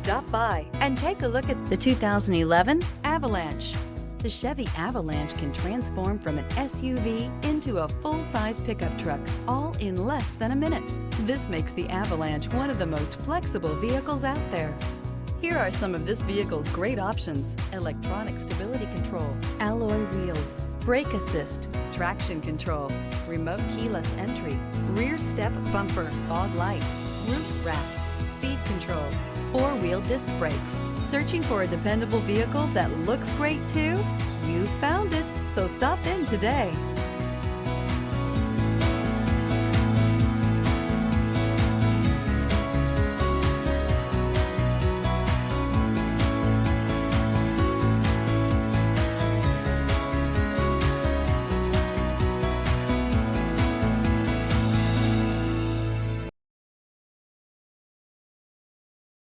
Stop by and take a look at the 2011 Avalanche. The Chevy Avalanche can transform from an SUV into a full-size pickup truck, all in less than a minute. This makes the Avalanche one of the most flexible vehicles out there. Here are some of this vehicle's great options: electronic stability control, alloy wheels, brake assist, traction control, remote keyless entry, rear step bumper, fog lights, roof rack, speed control, four-wheel disc brakes. Searching for a dependable vehicle that looks great too? You found it, so stop in today.